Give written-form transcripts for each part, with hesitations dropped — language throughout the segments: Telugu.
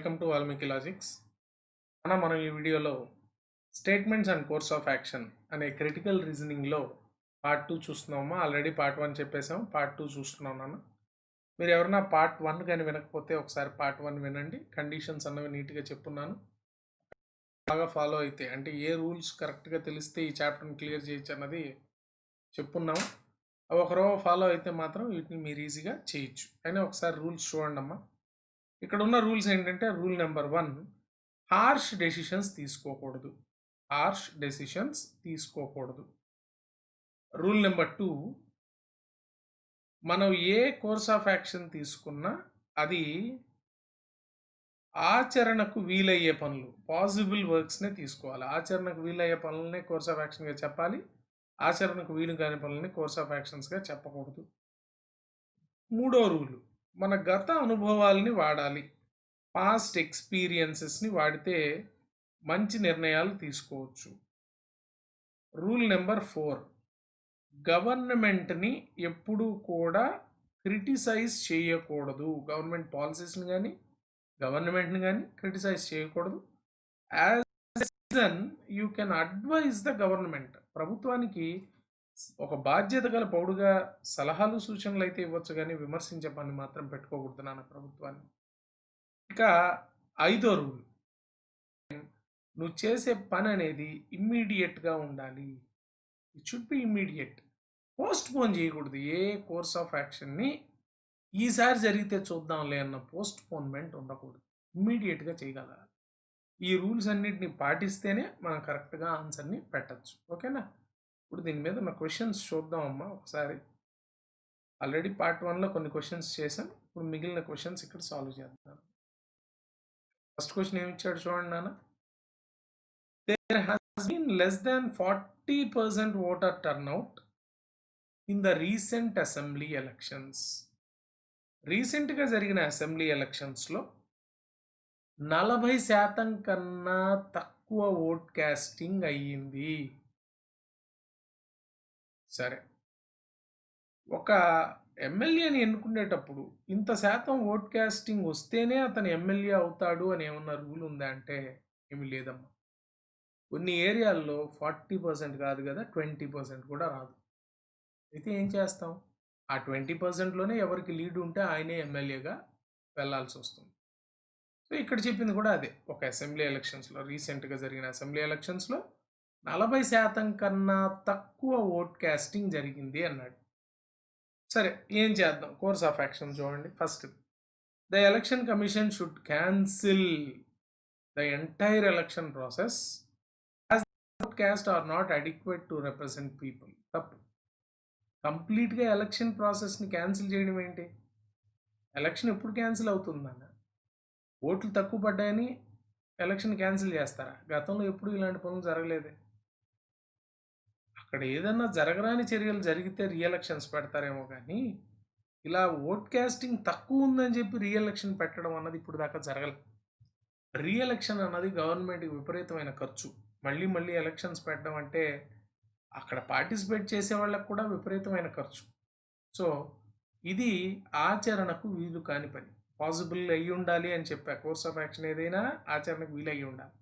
Welcome to Valmiki logics. మనం ఈ వీడియోలో statements and course of action అనే క్రిటికల్ రీజనింగ్లో పార్ట్ 2 చూస్తున్నామా. ఆల్రెడీ పార్ట్ 1 చెప్పేసాం, పార్ట్ 2 చూస్తున్నాను. మీరు ఎవరైనా పార్ట్ 1 కానీ వినకపోతే ఒకసారి పార్ట్ 1 వినండి. కండిషన్స్ అన్నవి నీట్గా చెప్పున్నాను. బాగా ఫాలో అయితే అంటే ఏ రూల్స్ కరెక్ట్గా తెలిస్తే ఈ చాప్టర్ని క్లియర్ చేయొచ్చు అన్నది చెప్పున్నాము. అవి ఒకరో ఫాలో అయితే మాత్రం వీటిని మీరు ఈజీగా చేయొచ్చు. అయినా ఒకసారి రూల్స్ చూడండి అమ్మా. ఇక్కడ ఉన్న రూల్స్ ఏంటంటే రూల్ నెంబర్ 1, హార్ష్ డెసిషన్స్ తీసుకోకూడదు. రూల్ నెంబర్ 2, మనం ఏ కోర్స్ ఆఫ్ యాక్షన్ తీసుకున్నా అది ఆచరణకు వీలయ్యే పనులు, పాసిబుల్ వర్క్స్నే తీసుకోవాలి. ఆచరణకు వీలయ్యే పనులనే కోర్స్ ఆఫ్ యాక్షన్గా చెప్పాలి, ఆచరణకు వీలు కాని పనులని కోర్స్ ఆఫ్ యాక్షన్స్గా చెప్పకూడదు. 3వ రూలు, మన గత అనుభవాల్ని వాడాలి. పాస్ట్ ఎక్స్పీరియన్సెస్ని వాడితే మంచి నిర్ణయాలు తీసుకోవచ్చు. రూల్ నెంబర్ 4, గవర్నమెంట్ని ఎప్పుడూ కూడా క్రిటిసైజ్ చేయకూడదు. గవర్నమెంట్ పాలసీస్ని కానీ గవర్నమెంట్ని కానీ క్రిటిసైజ్ చేయకూడదు. As citizen you can advise the government. ప్రభుత్వానికి ఒక బాధ్యత గల పౌరుడుగా సలహాలు సూచనలు అయితే ఇవ్వచ్చు, కానీ విమర్శించే పని మాత్రం పెట్టుకోకూడదు నాన్న ప్రభుత్వాన్ని. ఇక 5వ రూల్, నువ్వు చేసే పని అనేది ఇమ్మీడియట్గా ఉండాలి. It should be immediate. Post phone చేయకూడదు. ఏ కోర్స్ ఆఫ్ యాక్షన్ని ఈసారి జరిగితే చూద్దాంలే అన్న పోస్ట్ పోన్మెంట్ ఉండకూడదు. ఇమ్మీడియట్గా చేయగలగాలి. ఈ రూల్స్ అన్నిటిని పాటిస్తేనే మనం కరెక్ట్గా ఆన్సర్ని పెట్టచ్చు. ఓకేనా? ఇప్పుడు దీని మీద ఉన్న క్వశ్చన్స్ చూద్దామమ్మా ఒకసారి. ఆల్రెడీ పార్ట్ 1లో కొన్ని క్వశ్చన్స్ చేశాం. ఇప్పుడు మిగిలిన క్వశ్చన్స్ ఇక్కడ సాల్వ్ చేద్దాం. ఫస్ట్ క్వశ్చన్ ఏమి ఇచ్చాడు చూడండి నాన్న. There has been less than 40% voter turnout in the recent assembly elections. రీసెంట్గా జరిగిన అసెంబ్లీ ఎలక్షన్స్లో 40% కన్నా తక్కువ ఓట్ కాస్టింగ్ అయ్యింది. సరే, ఒక ఎమ్మెల్యేని ఎన్నుకునేటప్పుడు ఇంత శాతం ఓట్ కాస్టింగ్ వస్తేనే అతను ఎమ్మెల్యే అవుతాడు అని ఏమన్నా రూల్ ఉందా అంటే ఏమి లేదమ్మా. కొన్ని ఏరియాల్లో 40% కాదు కదా, 20% కూడా రాదు. అయితే ఏం చేస్తాం? ఆ 20%లోనే ఎవరికి లీడ్ ఉంటే ఆయనే ఎమ్మెల్యేగా వెళ్ళాల్సి వస్తుంది. సో ఇక్కడ చెప్పింది కూడా అదే. ఒక అసెంబ్లీ ఎలక్షన్స్లో, రీసెంట్గా జరిగిన అసెంబ్లీ ఎలక్షన్స్లో 40% కన్నా తక్కువ ఓట్ కాస్టింగ్ జరిగింది అన్నాడు. సరే, ఏం చేద్దాం? కోర్స్ ఆఫ్ యాక్షన్ చూడండి. First, the election commission should cancel the entire election process cast are not adequate to represent people. తప్పు. కంప్లీట్గా ఎలక్షన్ ప్రాసెస్ని క్యాన్సిల్ చేయడం ఏంటి? ఎలక్షన్ ఎప్పుడు క్యాన్సిల్ అవుతుందన్న? ఓట్లు తక్కువ పడ్డాయని ఎలక్షన్ క్యాన్సిల్ చేస్తారా? గతంలో ఎప్పుడు ఇలాంటి పనులు జరగలేదే. అక్కడ ఏదన్నా జరగరాని చర్యలు జరిగితే రీఎలక్షన్స్ పెడతారేమో, కానీ ఇలా ఓట్ కాస్టింగ్ తక్కువ ఉందని చెప్పి రీఎలక్షన్ పెట్టడం అన్నది ఇప్పుడు దాకా జరగలేదు. రీఎలక్షన్ అన్నది గవర్నమెంట్కి విపరీతమైన ఖర్చు. మళ్ళీ ఎలక్షన్స్ పెట్టడం అంటే అక్కడ పార్టిసిపేట్ చేసే వాళ్ళకు కూడా విపరీతమైన ఖర్చు. సో ఇది ఆచరణకు వీలు కాని పని. పాసిబుల్ అయ్యి ఉండాలి అని చెప్పా. కోర్స్ ఆఫ్ యాక్షన్ ఏదైనా ఆచరణకు వీలు అయ్యి ఉండాలి.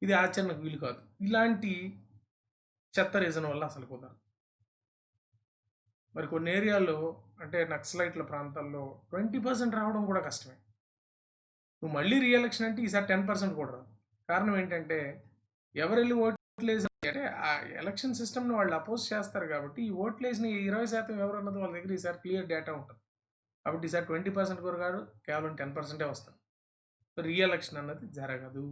ఇది ఆచరణకు వీలు కాదు. ఇలాంటి చెత్త రీజన్ వల్ల అసలు కుదరదు. మరి కొన్ని ఏరియాల్లో అంటే నక్సలైట్ల ప్రాంతాల్లో 20% రావడం కూడా కష్టమే. నువ్వు మళ్ళీ రీఎలక్షన్ అంటే ఈసారి 10% కూడా రాదు. కారణం ఏంటంటే ఎవరు వెళ్ళి ఓట్లు వేసి అంటే ఆ ఎలక్షన్ సిస్టమ్ని వాళ్ళు అపోజ్ చేస్తారు కాబట్టి ఈ ఓట్లు వేసిన 20% ఎవరు అన్నది వాళ్ళ దగ్గర ఈసారి క్లియర్ డేటా ఉంటుంది. కాబట్టి ఈసారి 20% కూడా కాదు, కేవలం 10% వస్తుంది. సో రీఎలక్షన్ అన్నది జరగదు,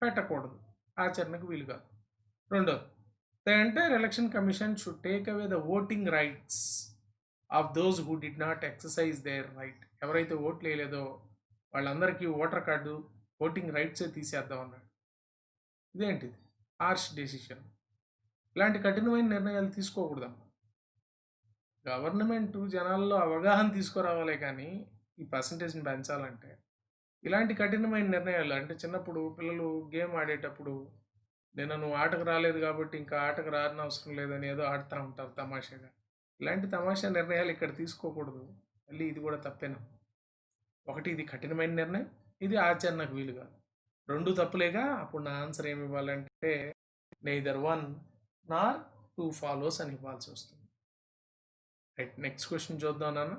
పెట్టకూడదు, ఆచరణకు వీలు కాదు. రెండోది, the entire election commission should take away the voting rights of those who did not exercise their right. ఎవరైతే ఓట్లు వేయలేదో వాళ్ళందరికీ ఓటర్ కార్డు, ఓటింగ్ రైట్సే తీసేద్దాం అన్నాడు. ఇదేంటిది? Harsh decision. ఇలాంటి కఠినమైన నిర్ణయాలు తీసుకోకూడదమ్మా. గవర్నమెంట్ జనాల్లో అవగాహన తీసుకురావాలే కానీ ఈ పర్సంటేజ్ని పెంచాలంటే ఇలాంటి కఠినమైన నిర్ణయాలు అంటే చిన్నప్పుడు పిల్లలు గేమ్ ఆడేటప్పుడు నువ్వు ఆటకు రాలేదు కాబట్టి ఇంకా ఆటకు రాని అవసరం లేదని ఏదో ఆడుతూ ఉంటారు తమాషాగా. ఇలాంటి తమాషా నిర్ణయాలు ఇక్కడ తీసుకోకూడదు. మళ్ళీ ఇది కూడా తప్పేనా? ఒకటి, ఇది కఠినమైన నిర్ణయం. ఇది ఆచరణకు వీలు కాదు. 2 తప్పులేగా. అప్పుడు నా ఆన్సర్ ఏమి ఇవ్వాలంటే నెయిదర్ 1 నార్ 2 ఫాలోస్ అని ఇవ్వాల్సి వస్తుంది. రైట్, నెక్స్ట్ క్వశ్చన్ చూద్దాం నాన్న.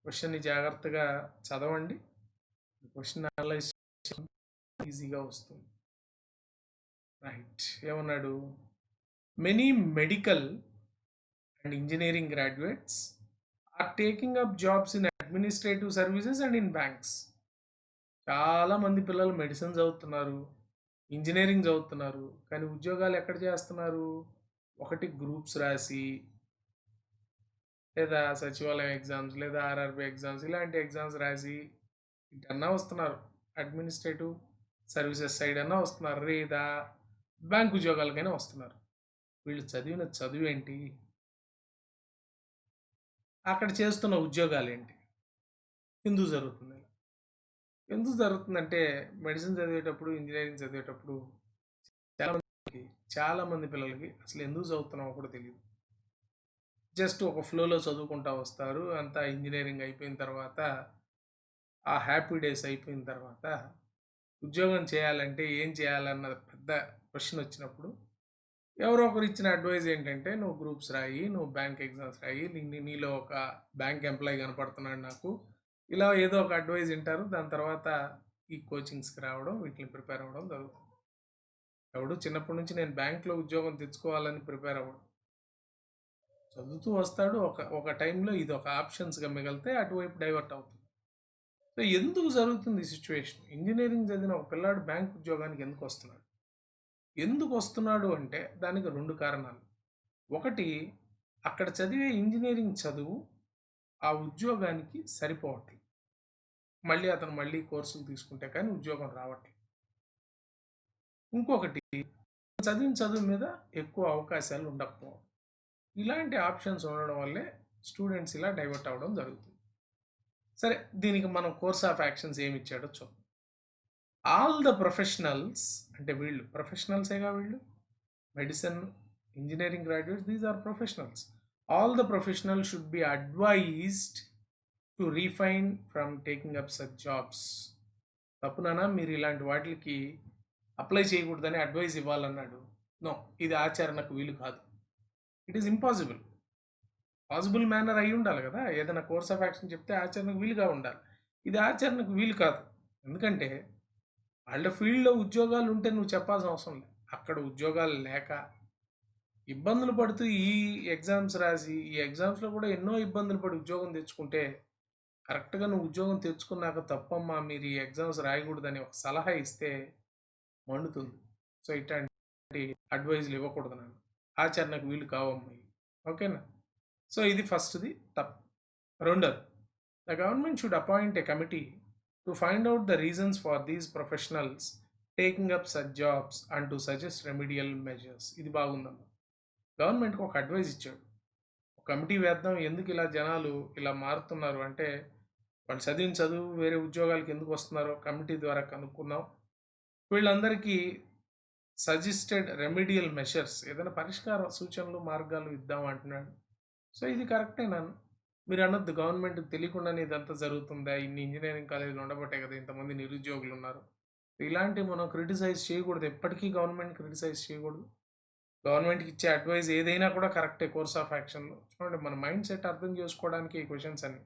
క్వశ్చన్ని జాగ్రత్తగా చదవండి. క్వశ్చన్ అనలైజ్ ఈజీగా వస్తుంది. రైట్, ఏమన్నాడు? Many medical and engineering graduates are taking up jobs in administrative services and in banks. చాలా మంది పిల్లలు మెడిసిన్ చదువుతున్నారు, ఇంజనీరింగ్ చదువుతున్నారు, కానీ ఉద్యోగాలు ఎక్కడ చేస్తున్నారు? ఒకటి గ్రూప్స్ రాసి, లేదా సచివాలయం ఎగ్జామ్స్, లేదా ఆర్ఆర్బి ఎగ్జామ్స్, ఇలాంటి ఎగ్జామ్స్ రాసి ఇటన్నా వస్తున్నారు. అడ్మినిస్ట్రేటివ్ సర్వీసెస్ సైడ్ అన్నా వస్తున్నారు, లేదా బ్యాంక్ ఉద్యోగాలకైనా వస్తున్నారు. వీళ్ళు చదివిన చదువు ఏంటి? అక్కడ చేస్తున్న ఉద్యోగాలు ఏంటి? ఎందుకు జరుగుతుంది? ఎందుకు జరుగుతుందంటే మెడిసిన్ చదివేటప్పుడు, ఇంజనీరింగ్ చదివేటప్పుడు చాలామంది పిల్లలకి అసలు ఎందుకు చదువుతున్నామో కూడా తెలియదు. జస్ట్ ఒక ఫ్లోలో చదువుకుంటూ వస్తారు. అంతా ఇంజనీరింగ్ అయిపోయిన తర్వాత, ఆ హ్యాపీ డేస్ అయిపోయిన తర్వాత ఉద్యోగం చేయాలంటే ఏం చేయాలన్న పెద్ద క్వశ్చన్ వచ్చినప్పుడు ఎవరో ఒకరు ఇచ్చిన అడ్వైజ్ ఏంటంటే, నువ్వు గ్రూప్స్ రాయి, నువ్వు బ్యాంక్ ఎగ్జామ్స్ రాయి, నీలో ఒక బ్యాంక్ ఎంప్లాయీ కనపడుతున్నాడు నాకు, ఇలా ఏదో ఒక అడ్వైజ్ వింటారు. దాని తర్వాత ఈ కోచింగ్స్కి రావడం, వీటిని ప్రిపేర్ అవ్వడం జరుగుతుంది. ఎవడు చిన్నప్పటి నుంచి నేను బ్యాంక్లో ఉద్యోగం తెచ్చుకోవాలని ప్రిపేర్ అవ్వడం, చదువుతూ వస్తాడు. ఒక టైంలో ఇది ఒక ఆప్షన్స్గా మిగిలితే అటువైపు డైవర్ట్ అవుతుంది. సో ఎందుకు జరుగుతుంది ఈ సిచ్యువేషన్? ఇంజనీరింగ్ చదివిన ఒక పిల్లాడు బ్యాంక్ ఉద్యోగానికి ఎందుకు వస్తున్నాడు? ఎందుకు వస్తున్నాడు అంటే దానికి 2 కారణాలు. ఒకటి, అక్కడ చదివే ఇంజనీరింగ్ చదువు ఆ ఉద్యోగానికి సరిపోవట్లేదు. అతను మళ్ళీ కోర్సులు తీసుకుంటే కానీ ఉద్యోగం రావట్లేదు. ఇంకొకటి, చదివిన చదువు మీద ఎక్కువ అవకాశాలు ఉండకపోవడం. ఇలాంటి ఆప్షన్స్ ఉండడం వల్లే స్టూడెంట్స్ ఇలా డైవర్ట్ అవ్వడం జరుగుతుంది. సరే, దీనికి మనం కోర్స్ ఆఫ్ యాక్షన్స్ ఏమి ఇచ్చాడో చూద్దాం. ఆల్ ద ప్రొఫెషనల్స్, అంటే వీళ్ళు ప్రొఫెషనల్సేగా, వీళ్ళు medicine, engineering graduates, these are professionals. All the professionals should be advised to refine from taking up such jobs. తప్పునా? మీరు ఇలాంటి వాటికి అప్లై చేయకూడదని అడ్వైజ్ ఇవ్వాలన్నాడు. నో, ఇది ఆచరణకు వీలు కాదు. It is impossible. Possible manner అయి ఉండాలి కదా. ఏదైనా కోర్స్ ఆఫ్ యాక్షన్ చెప్తే ఆచరణకు వీలుగా ఉండాలి. ఇది ఆచరణకు వీలు కాదు. ఎందుకంటే వాళ్ళ ఫీల్డ్లో ఉద్యోగాలు ఉంటే నువ్వు చెప్పాల్సిన అవసరం లేదు. అక్కడ ఉద్యోగాలు లేక ఇబ్బందులు పడుతూ ఈ ఎగ్జామ్స్ రాసి, ఈ ఎగ్జామ్స్లో కూడా ఎన్నో ఇబ్బందులు పడి ఉద్యోగం తెచ్చుకుంటే, కరెక్ట్గా నువ్వు ఉద్యోగం తెచ్చుకున్నాక తప్పమ్మా మీరు ఈ ఎగ్జామ్స్ రాయకూడదని ఒక సలహా ఇస్తే మండుతుంది. సో ఇట్లాంటి అడ్వైజులు ఇవ్వకూడదు, నన్ను ఆచరణకు వీలు కావమ్మా. ఓకేనా? సో ఇది ఫస్ట్ది తప్పు. రెండోది, the government should appoint A committee to find out the reasons for these professionals taking up such jobs and to suggest remedial measures. ఇది బాగుందమ్మా. గవర్నమెంట్కి ఒక అడ్వైజ్ ఇచ్చాడు, ఒక కమిటీ వేద్దాం, ఎందుకు ఇలా జనాలు ఇలా మారుతున్నారు అంటే వాళ్ళు చదివిన చదువు వేరే ఉద్యోగాలకు ఎందుకు వస్తున్నారో కమిటీ ద్వారా కనుక్కుందాం, వీళ్ళందరికీ సజెస్టెడ్ రెమిడియల్ మెషర్స్, ఏదైనా పరిష్కార సూచనలు మార్గాలు ఇద్దాం అంటున్నాడు. సో ఇది కరెక్టేనా? మీరు అనొద్దు గవర్నమెంట్కి తెలియకుండానే ఇదంతా జరుగుతుందా, ఇన్ని ఇంజనీరింగ్ కాలేజీలు ఉండబట్టే కదా ఇంతమంది నిరుద్యోగులు ఉన్నారు. ఇలాంటివి మనం క్రిటిసైజ్ చేయకూడదు, ఎప్పటికీ గవర్నమెంట్ క్రిటిసైజ్ చేయకూడదు. గవర్నమెంట్కి ఇచ్చే అడ్వైజ్ ఏదైనా కూడా కరెక్టే కోర్స్ ఆఫ్ యాక్షన్లో. చూడండి, మన మైండ్ సెట్ అర్థం చేసుకోవడానికి ఈ క్వశ్చన్స్ అన్ని.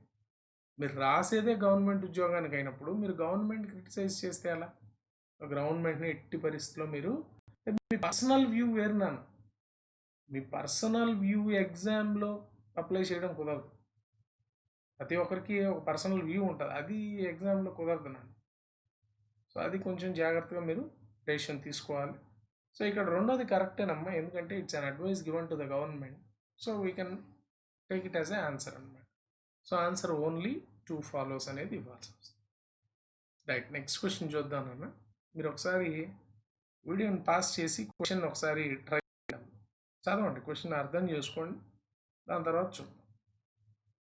మీరు రాసేదే గవర్నమెంట్ ఉద్యోగానికి అయినప్పుడు మీరు గవర్నమెంట్ క్రిటిసైజ్ చేస్తే ఎలా? గవర్నమెంట్ని ఎట్టి పరిస్థితిలో మీరు మీ పర్సనల్ వ్యూ వేరునాను, మీ పర్సనల్ వ్యూ ఎగ్జామ్లో అప్లై చేయడం కుదరదు. ప్రతి ఒక్కరికి ఒక పర్సనల్ వ్యూ ఉంటుంది, అది ఎగ్జామ్లో కుదరదు నన్ను. సో అది కొంచెం జాగ్రత్తగా మీరు డెసిషన్ తీసుకోవాలి. సో ఇక్కడ రెండోది కరెక్టేనమ్మా, ఎందుకంటే it's an advice given to the government. So we can take it as a answer అనమాట. సో ఆన్సర్ ఓన్లీ 2 ఫాలోస్ అనేది ఇవ్వాల్సి వస్తుంది. రైట్, నెక్స్ట్ క్వశ్చన్ చూద్దాం అన్న. మీరు ఒకసారి వీడియోని పాస్ చేసి క్వశ్చన్ ఒకసారి ట్రై చదవండి, క్వశ్చన్ అర్థం చేసుకోండి, దాని తర్వాత చూద్దాం.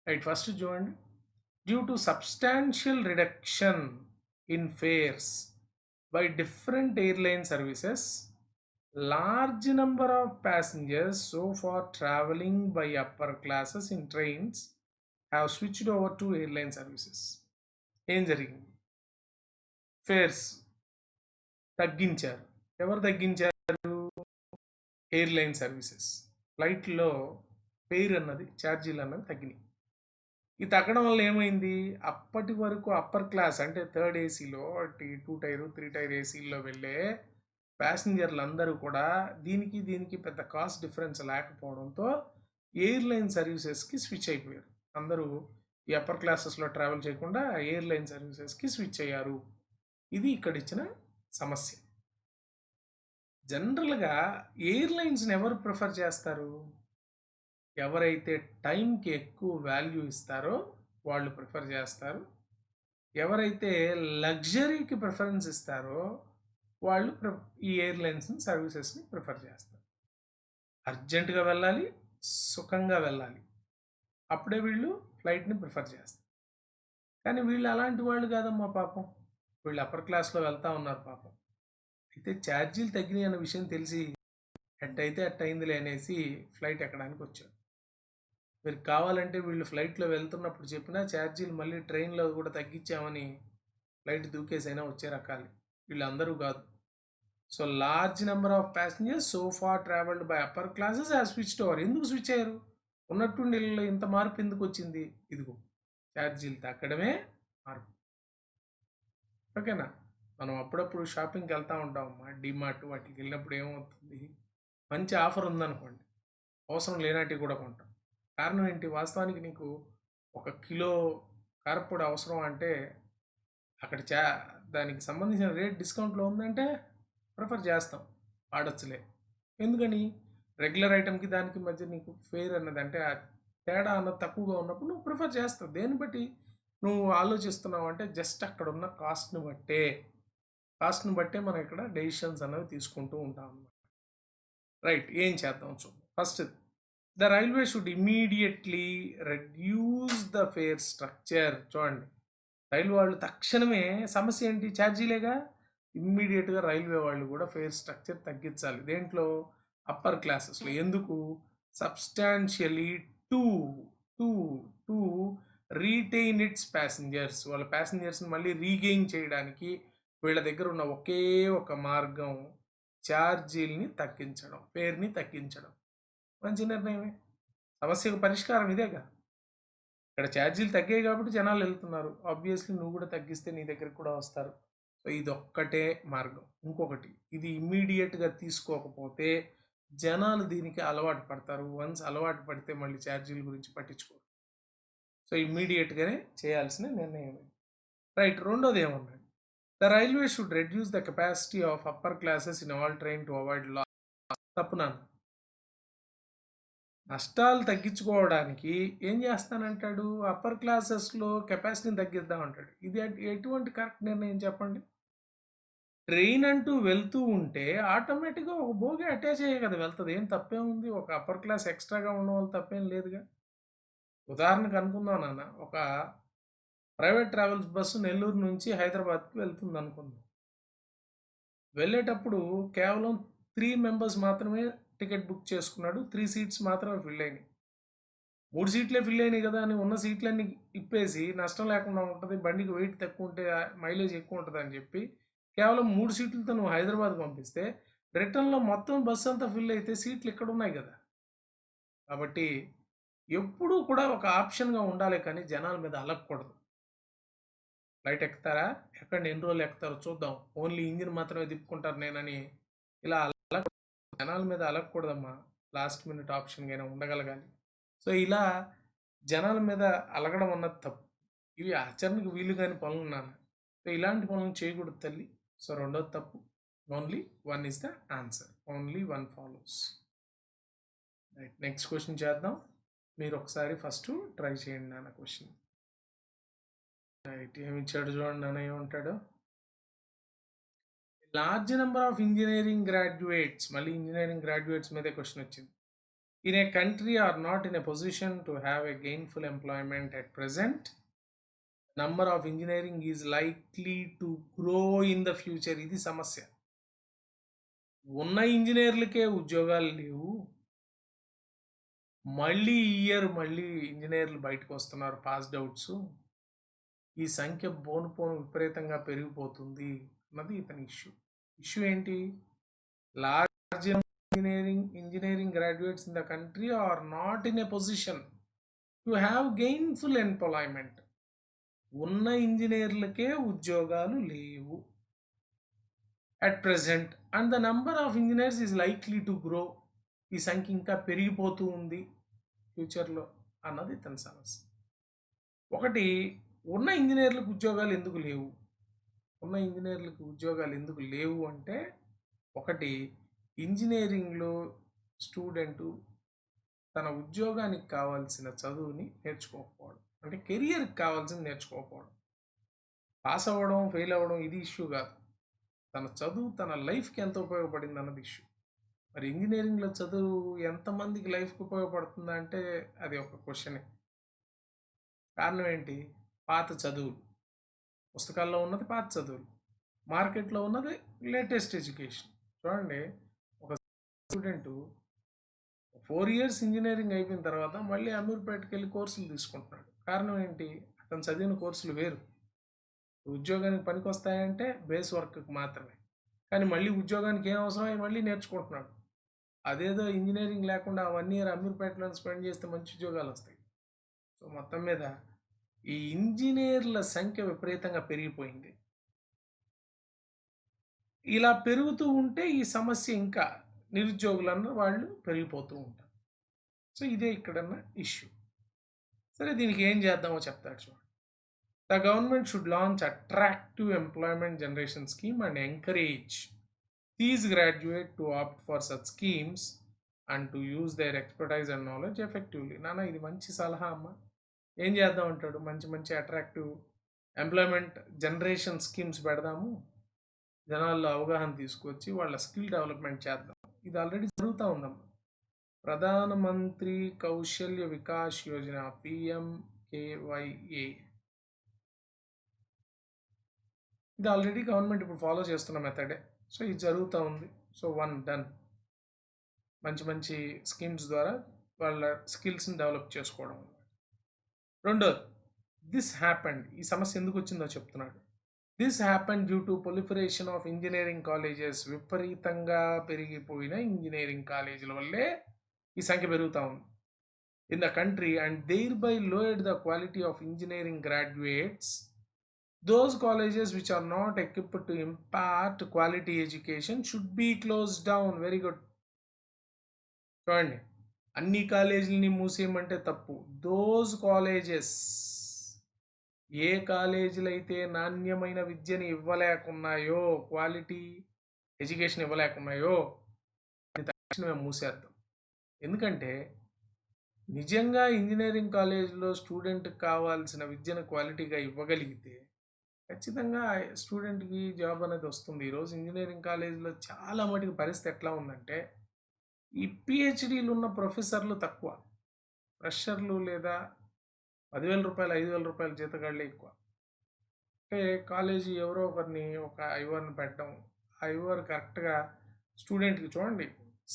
రైట్, ఫస్ట్ చూడండి. Due to substantial reduction in fares by different airline services, large number of passengers so far traveling by upper classes in trains have switched over to airline services. ఏం జరిగింది? ఫేర్స్ తగ్గించారు. ఎవరు తగ్గించారు? Airline services. ఫ్లైట్లో ఫెయిర్ అన్నది, ఛార్జీలు అన్నది తగ్గినాయి. ఈ తగ్గడం వల్ల ఏమైంది? అప్పటి వరకు అప్పర్ క్లాస్ అంటే థర్డ్ ఏసీలో, 2 టైర్ 3 టైర్ ఏసీల్లో వెళ్ళే ప్యాసింజర్లు అందరూ కూడా దీనికి పెద్ద కాస్ట్ డిఫరెన్స్ లేకపోవడంతో ఎయిర్లైన్ సర్వీసెస్కి స్విచ్ అయిపోయారు. అందరూ ఈ అప్పర్ క్లాసెస్లో ట్రావెల్ చేయకుండా ఎయిర్లైన్ సర్వీసెస్కి స్విచ్ అయ్యారు. ఇది ఇక్కడ ఇచ్చిన సమస్య. జనరల్గా ఎయిర్లైన్స్ని ఎవరు ప్రిఫర్ చేస్తారు? ఎవరైతే టైంకి ఎక్కువ వాల్యూ ఇస్తారో వాళ్ళు ప్రిఫర్ చేస్తారు. ఎవరైతే లగ్జరీకి ప్రిఫరెన్స్ ఇస్తారో వాళ్ళు ఈ ఎయిర్లైన్స్ సర్వీసెస్ని ప్రిఫర్ చేస్తారు. అర్జెంటుగా వెళ్ళాలి, సుఖంగా వెళ్ళాలి, అప్పుడే వీళ్ళు ఫ్లైట్ని ప్రిఫర్ చేస్తారు. కానీ వీళ్ళు అలాంటి వాళ్ళు కాదమ్మా పాపం. వీళ్ళు అప్పర్ క్లాస్లో వెళ్తూ ఉన్నారు పాపం. అయితే ఛార్జీలు తగ్గినాయి అన్న విషయం తెలిసి ఎట్టయితే అట్టయిందిలే అనేసి ఫ్లైట్ ఎక్కడానికి వచ్చారు. మీరు కావాలంటే వీళ్ళు ఫ్లైట్లో వెళ్తున్నప్పుడు చెప్పినా ఛార్జీలు మళ్ళీ ట్రైన్లో కూడా తగ్గించామని ఫ్లైట్ దూకేసైనా వచ్చే రకాలు వీళ్ళందరూ కాదు. So large number of passengers so far travelled by upper classes have switched over. ఎందుకు స్విచ్ అయ్యారు? ఉన్నట్టుండి ఇంత మార్పు ఎందుకు వచ్చింది? ఇదిగో ఛార్జీలు తగ్గడమే మార్పు. ఓకేనా? మనం అప్పుడప్పుడు షాపింగ్కి వెళ్తూ ఉంటాం అమ్మా, డిమార్ట్ వాటికి వెళ్ళినప్పుడు ఏమవుతుంది, మంచి ఆఫర్ ఉందనుకోండి, అవసరం లేనట్టు కూడా కొంటాం. కారణం ఏంటి? వాస్తవానికి నీకు 1 కిలో కారప్పొడి అవసరం అంటే అక్కడ దానికి సంబంధించిన రేట్ డిస్కౌంట్లో ఉందంటే ప్రిఫర్ చేస్తాం, వాడొచ్చులే. ఎందుకని? రెగ్యులర్ ఐటెంకి దానికి మధ్య నీకు ఫేర్ అన్నది అంటే ఆ తేడా అన్నది తక్కువగా ఉన్నప్పుడు నువ్వు ప్రిఫర్ చేస్తావు. దేన్ని బట్టి నువ్వు ఆలోచిస్తున్నావు అంటే జస్ట్ అక్కడ ఉన్న కాస్ట్ని బట్టే మనం ఇక్కడ డెసిషన్స్ అనేవి తీసుకుంటూ ఉంటాం అన్నమాట. రైట్, ఏం చేద్దాం చూద్దాం. First, the railway should immediately reduce the fair structure. చూడండి, రైల్వే వాళ్ళు తక్షణమే, సమస్య ఏంటి? ఛార్జీలేగా. ఇమ్మీడియట్గా రైల్వే వాళ్ళు కూడా ఫేర్ స్ట్రక్చర్ తగ్గించాలి. దేంట్లో? అప్పర్ క్లాసెస్లో. ఎందుకు? Substantially to to to retain it's passengers. వాళ్ళ ప్యాసింజర్స్ని మళ్ళీ రీగెయిన్ చేయడానికి వీళ్ళ దగ్గర ఉన్న ఒకే ఒక మార్గం ఛార్జీల్ని తగ్గించడం, ఫేర్ని తగ్గించడం. మంచి నిర్ణయమే. సమస్యకు పరిష్కారం ఇదేగా. ఇక్కడ ఛార్జీలు తగ్గాయి కాబట్టి జనాలు వెళ్తున్నారు. ఆబ్వియస్లీ నువ్వు కూడా తగ్గిస్తే నీ దగ్గరికి కూడా వస్తారు. సో ఇది ఒక్కటే మార్గం. ఇంకొకటి, ఇది ఇమ్మీడియట్గా తీసుకోకపోతే జనాలు దీనికి అలవాటు పడతారు. వన్స్ అలవాటు పడితే మళ్ళీ ఛార్జీల గురించి పట్టించుకోరు. సో ఇమ్మీడియట్గానే చేయాల్సిన నిర్ణయం. రైట్, రెండోది ఏమన్నాడు? The railway should reduce the capacity of upper classes in all train to avoid loss. తప్పునాను. నష్టాలు తగ్గించుకోవడానికి ఏం చేస్తానంటాడు? అప్పర్ క్లాసెస్లో కెపాసిటీని తగ్గిద్దాం అంటాడు. ఇది ఎటువంటి కరెక్ట్ నిర్ణయం చెప్పండి? ట్రైన్ అంటూ వెళ్తూ ఉంటే ఆటోమేటిక్గా ఒక బోగి అటాచ్ అయ్యే కదా వెళ్తుంది. ఏం తప్పే ఉంది? ఒక అప్పర్ క్లాస్ ఎక్స్ట్రాగా ఉన్న వాళ్ళు తప్పేం లేదుగా. ఉదాహరణకు అనుకుందాం నాన్న, ఒక ప్రైవేట్ ట్రావెల్స్ బస్సు నెల్లూరు నుంచి హైదరాబాద్కి వెళ్తుంది అనుకుందాం. వెళ్ళేటప్పుడు కేవలం 3 మెంబర్స్ మాత్రమే టికెట్ బుక్ చేసుకున్నాడు. 3 సీట్స్ మాత్రమే ఫిల్ అయినాయి. 3 సీట్లే ఫిల్ అయినాయి కదా అని ఉన్న సీట్లన్నీ ఇప్పేసి నష్టం లేకుండా ఉంటుంది, బండికి వెయిట్ తక్కువ ఉంటే మైలేజ్ ఎక్కువ ఉంటుంది అని చెప్పి కేవలం 3 సీట్లతో నువ్వు హైదరాబాద్ పంపిస్తే రిటర్న్లో మొత్తం బస్సు అంతా ఫిల్ అయితే సీట్లు ఇక్కడ ఉన్నాయి కదా. కాబట్టి ఎప్పుడూ కూడా ఒక ఆప్షన్గా ఉండాలి, కానీ జనాల మీద అలగకూడదు. ఫ్లైట్ ఎక్కుతారా, ఎక్కండి, ఎన్ని రోజులు ఎక్కుతారో చూద్దాం, ఓన్లీ ఇంజిన్ మాత్రమే తిప్పుకుంటారు నేనని ఇలా జనాల మీద అలగకూడదమ్మా. లాస్ట్ మినిట్ ఆప్షన్గా అయినా ఉండగలగాలి. సో ఇలా జనాల మీద అలగడం అన్నది తప్పు. ఇవి ఆచరణకు వీలు కాని పనులు నాన్న. సో ఇలాంటి పనులు చేయకూడదు తల్లి. సో రెండోది తప్పు. Only 1 is the answer. Only 1 follows. Right, next question చేద్దాం. మీరు ఒకసారి ఫస్ట్ ట్రై చేయండి నాన్న క్వశ్చన్. రైట్, ఏమి ఇచ్చాడు చూడండి నాన్న, ఏమంటాడు? Large number of engineering graduates, మళ్ళీ ఇంజనీరింగ్ గ్రాడ్యుయేట్స్ మీదే క్వశ్చన్ వచ్చింది. In a country are not in a position to have a gainful employment at present, number of engineering is likely to grow in the future. ఇది సమస్య. ఉన్న ఇంజనీర్లకే ఉద్యోగాలు లేవు, మళ్ళీ ఈ ఇయర్ మళ్ళీ ఇంజనీర్లు బయటకు వస్తున్నారు పాస్డ్ అవుట్స్. ఈ సంఖ్య పోను విపరీతంగా పెరిగిపోతుంది అన్నది ఇతని ఇష్యూ ఏంటి? Large engineering graduates in the country are not in a position to have gainful employment. ఉన్న ఇంజనీర్లకే ఉద్యోగాలు లేవు at present, and the number of engineers is likely to grow. ఈ సంఖ్య ఇంకా పెరిగిపోతూ ఉంది ఫ్యూచర్లో అన్నది ఇతని సమస్య. ఒకటి, ఉన్న ఇంజనీర్లకు ఉద్యోగాలు ఎందుకు లేవు? ఉన్న ఇంజనీర్లకు ఉద్యోగాలు ఎందుకు లేవు అంటే, ఒకటి, ఇంజనీరింగ్లో స్టూడెంటు తన ఉద్యోగానికి కావాల్సిన చదువుని నేర్చుకోకపోవడం, అంటే కెరియర్కి కావాల్సింది నేర్చుకోకపోవడం. పాస్ అవ్వడం, ఫెయిల్ అవ్వడం ఇది ఇష్యూ కాదు. తన చదువు తన లైఫ్కి ఎంత ఉపయోగపడింది అన్నది ఇష్యూ. మరి ఇంజనీరింగ్లో చదువు ఎంతమందికి లైఫ్కి ఉపయోగపడుతుందా అంటే అది ఒక క్వశ్చనే. కారణం ఏంటి? పాత చదువులు, పుస్తకాల్లో ఉన్నది పాత చదువులు, మార్కెట్లో ఉన్నది లేటెస్ట్ ఎడ్యుకేషన్. చూడండి, ఒక స్టూడెంటు 4 years ఇంజనీరింగ్ అయిపోయిన తర్వాత మళ్ళీ అమీర్పేటకి వెళ్ళి కోర్సులు తీసుకుంటున్నాడు. కారణం ఏంటి? అతను చదివిన కోర్సులు వేరు. ఉద్యోగానికి పనికి వస్తాయంటే బేస్ వర్క్కి మాత్రమే, కానీ మళ్ళీ ఉద్యోగానికి ఏం అవసరమో మళ్ళీ నేర్చుకుంటున్నాడు. అదేదో ఇంజనీరింగ్ లేకుండా 1 year అమీర్పేటలో స్పెండ్ చేస్తే మంచి ఉద్యోగాలు వస్తాయి. సో మొత్తం మీద ఈ ఇంజనీర్ల సంఖ్య విపరీతంగా పెరిగిపోయింది. ఇలా పెరుగుతూ ఉంటే ఈ సమస్య ఇంకా నిరుద్యోగులన్న వాళ్ళు పెరిగిపోతూ ఉంటారు. సో ఇదే ఇక్కడన్న ఇష్యూ. సరే, దీనికి ఏం చేద్దామో చెప్తాడు చూడండి. The government should launch attractive employment generation scheme and encourage these graduates to opt for such schemes and to use their expertise and knowledge effectively. నాన్న, ఇది మంచి సలహా అమ్మ. ఏం చేద్దాం అంటాడు? మంచి మంచి అట్రాక్టివ్ ఎంప్లాయ్మెంట్ జనరేషన్ స్కీమ్స్ పెడదాము, జనాల్లో అవగాహన తీసుకొచ్చి వాళ్ళ స్కిల్ డెవలప్మెంట్ చేద్దాం. ఇది ఆల్రెడీ జరుగుతూ ఉందమ్మా. ప్రధానమంత్రి కౌశల్య వికాస్ యోజన, PMKYA, ఇది ఆల్రెడీ గవర్నమెంట్ ఇప్పుడు ఫాలో చేస్తున్న మెథడే. సో ఇది జరుగుతూ ఉంది. So 1 done. మంచి మంచి స్కీమ్స్ ద్వారా వాళ్ళ స్కిల్స్ని డెవలప్ చేసుకోవడం. రెండోది, దిస్ హ్యాపెండ్, ఈ సమస్య ఎందుకు వచ్చిందో చెప్తున్నాడు. This happened due to proliferation of engineering colleges. విపరీతంగా పెరిగిపోయిన ఇంజనీరింగ్ కాలేజీల వల్లే ఈ సంఖ్య పెరుగుతూ ఉంది in the country, and thereby lowered the quality of engineering graduates. Those colleges which are not equipped to impart quality education should be closed down. Very good. చూడండి, అన్ని కాలేజీలని మూసేయమంటే తప్పు. దోస్ కాలేజెస్, ఏ కాలేజీలు అయితే నాణ్యమైన విద్యని ఇవ్వలేకున్నాయో, క్వాలిటీ ఎడ్యుకేషన్ ఇవ్వలేకున్నాయో తక్షణమే మూసేద్దాం. ఎందుకంటే నిజంగా ఇంజనీరింగ్ కాలేజీలో స్టూడెంట్కి కావాల్సిన విద్యను క్వాలిటీగా ఇవ్వగలిగితే ఖచ్చితంగా స్టూడెంట్కి జాబ్ అనేది వస్తుంది. ఈరోజు ఇంజనీరింగ్ కాలేజీలో చాలా మటుకు పరిస్థితి ఎట్లా ఉందంటే, ఈ పిహెచ్డీలు ఉన్న ప్రొఫెసర్లు తక్కువ, ఫ్రెషర్లు లేదా 10,000 రూపాయలు 5,000 రూపాయల జీతగాళ్ళే ఎక్కువ. అంటే కాలేజీ ఎవరో ఒకరిని, ఒక ఐవర్ని పెట్టడం, ఆ ఐవర్ కరెక్ట్గా స్టూడెంట్కి, చూడండి,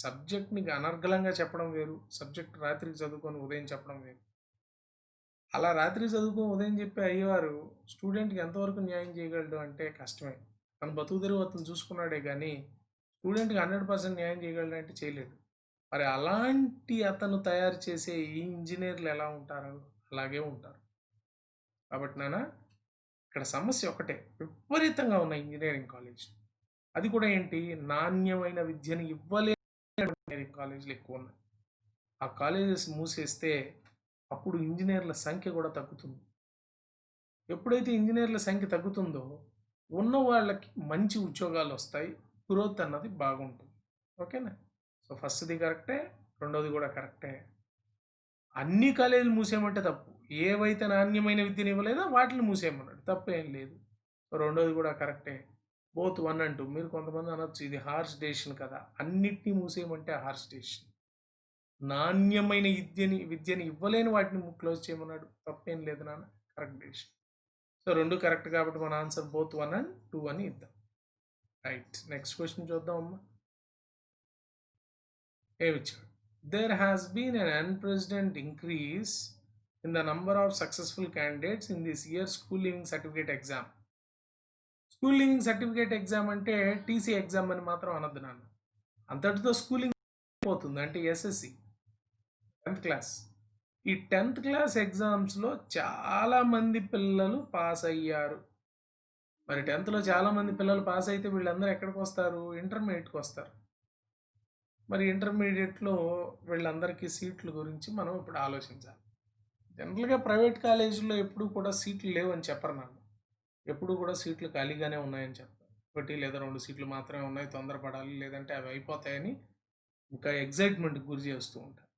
సబ్జెక్ట్ని అనర్గళంగా చెప్పడం వేరు, సబ్జెక్ట్ రాత్రికి చదువుకొని ఉదయం చెప్పడం వేరు. అలా రాత్రి చదువుకొని ఉదయం చెప్పే అయ్యేవారు స్టూడెంట్కి ఎంతవరకు న్యాయం చేయగలడు అంటే కష్టమే. తన బతుకు తెరువు అతను చూసుకున్నాడే కానీ స్టూడెంట్కి 100% న్యాయం చేయగలడు అంటే చేయలేడు. మరి అలాంటి అతను తయారు చేసే ఈ ఇంజనీర్లు ఎలా ఉంటారు? అలాగే ఉంటారు. కాబట్టి నాన్న, ఇక్కడ సమస్య ఒకటే, విపరీతంగా ఉన్న ఇంజనీరింగ్ కాలేజ్, అది కూడా ఏంటి, నాణ్యమైన విద్యను ఇవ్వలేని ఇంజనీరింగ్ కాలేజీలు ఎక్కువ ఉన్నాయి. ఆ కాలేజెస్ మూసేస్తే అప్పుడు ఇంజనీర్ల సంఖ్య కూడా తగ్గుతుంది. ఎప్పుడైతే ఇంజనీర్ల సంఖ్య తగ్గుతుందో ఉన్న వాళ్ళకి మంచి ఉద్యోగాలు వస్తాయి, గ్రోత్ అన్నది బాగుంటుంది. ఓకేనా? సో ఫస్ట్ది కరెక్టే, రెండోది కూడా కరెక్టే. అన్ని కాలేజీలు మూసేయమంటే తప్పు. ఏవైతే నాణ్యమైన విద్యను ఇవ్వలేదో వాటిని మూసేయమన్నాడు, తప్పేం లేదు. సో రెండోది కూడా కరెక్టే. Both 1 and 2. మీరు కొంతమంది అనొచ్చు ఇది హార్ష్ డెసిషన్ కదా, అన్నిటినీ మూసేయమంటే హార్ష్ డెసిషన్. నాణ్యమైన విద్యని ఇవ్వలేని వాటిని క్లోజ్ చేయమన్నాడు, తప్పేం లేదు నాన్న, కరెక్ట్ డెసిషన్. సో 2 కరెక్ట్ కాబట్టి మన ఆన్సర్ బోత్ 1 and 2 అని ఇద్దాం. రైట్, నెక్స్ట్ క్వశ్చన్ చూద్దాం అమ్మా. ఏమిచ్చాడు? There has been an unprecedented increase in the number of successful candidates in this year's school leaving certificate exam. School leaving certificate exam అంటే టీసీ ఎగ్జామ్ అని మాత్రం అనద్దు నాన్న. అంతటితో స్కూలింగ్ పోతుంది. అంటే ఎస్ఎస్సి 10th క్లాస్. ఈ 10th క్లాస్ ఎగ్జామ్స్లో చాలామంది పిల్లలు పాస్ అయ్యారు. మరి 10th చాలామంది పిల్లలు పాస్ అయితే వీళ్ళందరూ ఎక్కడికి వస్తారు? ఇంటర్మీడియట్కి వస్తారు. మరి ఇంటర్మీడియట్లో వీళ్ళందరికీ సీట్ల గురించి మనం ఇప్పుడు ఆలోచించాలి. జనరల్గా ప్రైవేట్ కాలేజీలో ఎప్పుడు కూడా సీట్లు లేవు అని చెప్పరు నాకు. ఎప్పుడు కూడా సీట్లు ఖాళీగానే ఉన్నాయని చెప్తారు. 1 లేదా 2 సీట్లు మాత్రమే ఉన్నాయి, తొందరపడాలి, లేదంటే అవి అయిపోతాయని ఇంకా ఎగ్జైట్మెంట్కి గురి చేస్తూ ఉంటారు.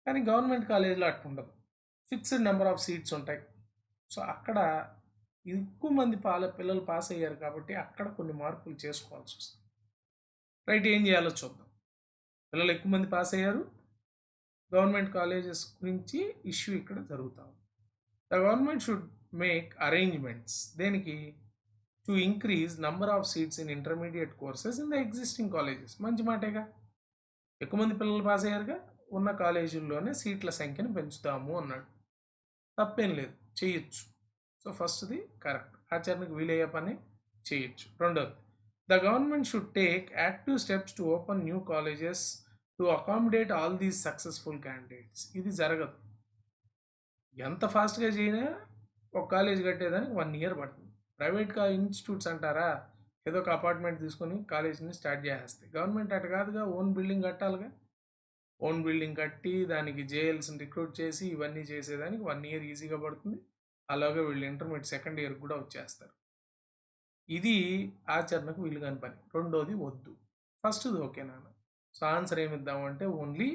కానీ గవర్నమెంట్ కాలేజీలో అట్లా ఉండదు. ఫిక్స్డ్ నెంబర్ ఆఫ్ సీట్స్ ఉంటాయి. సో అక్కడ ఎక్కువ మంది పిల్లలు పాస్ అయ్యారు కాబట్టి అక్కడ కొన్ని మార్పులు చేసుకోవాల్సి వస్తుంది. రైట్, ఏం చేయాలో చూద్దాం. పిల్లలు ఎక్కువ మంది పాస్ అయ్యారు, గవర్నమెంట్ కాలేజెస్ గురించి ఇష్యూ ఇక్కడ జరుగుతాం. The government should make arrangements దేనికి? To increase number of seats in intermediate courses in the existing colleges. మంచి మాటేగా, ఎక్కువ మంది పిల్లలు పాస్ అయ్యారుగా, ఉన్న కాలేజీల్లోనే సీట్ల సంఖ్యను పెంచుతాము అన్నాడు. తప్పేం లేదు, చేయొచ్చు. సో ఫస్ట్ది కరెక్ట్, ఆచరణకు వీలయ్యే పని చేయొచ్చు. రెండోది, the government should take active steps to open new colleges to accommodate all these successful candidates. ఇది జరగదు. ఎంత ఫాస్ట్గా చేయినా ఒక కాలేజ్ కట్టేదానికి 1 ఇయర్ పడుతుంది. ప్రైవేట్ ఇన్స్టిట్యూట్స్ అంటారా, ఏదో ఒక అపార్ట్మెంట్ తీసుకొని కాలేజీని స్టార్ట్ చేసేస్తాయి. గవర్నమెంట్ అటు కాదుగా, ఓన్ బిల్డింగ్ కట్టాలిగా. ఓన్ బిల్డింగ్ కట్టి దానికి జేఎల్స్ని రిక్రూట్ చేసి ఇవన్నీ చేసేదానికి 1 ఇయర్ ఈజీగా పడుతుంది. అలాగే వీళ్ళు ఇంటర్మీడియట్ 2nd ఇయర్ కూడా వచ్చేస్తారు. ఇది ఆచరణకు వీలు కాని పని. రెండోది వద్దు. ఫస్ట్ది ఓకే నాన్న. సో ఆన్సర్ ఏమిద్దామంటే ఓన్లీ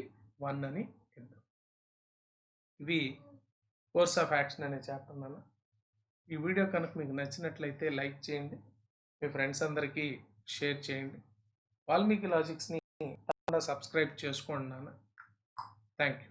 1 అని ఇద్దాం. ఇవి కోర్స్ ఆఫ్ యాక్షన్ అనే చాప్టర్ నాన్న. ఈ వీడియో కనుక మీకు నచ్చినట్లయితే లైక్ చేయండి, మీ ఫ్రెండ్స్ అందరికీ షేర్ చేయండి. వాల్మీకి లాజిక్స్ని తప్పకుండా సబ్స్క్రైబ్ చేసుకోండి నాన్న. Thank you.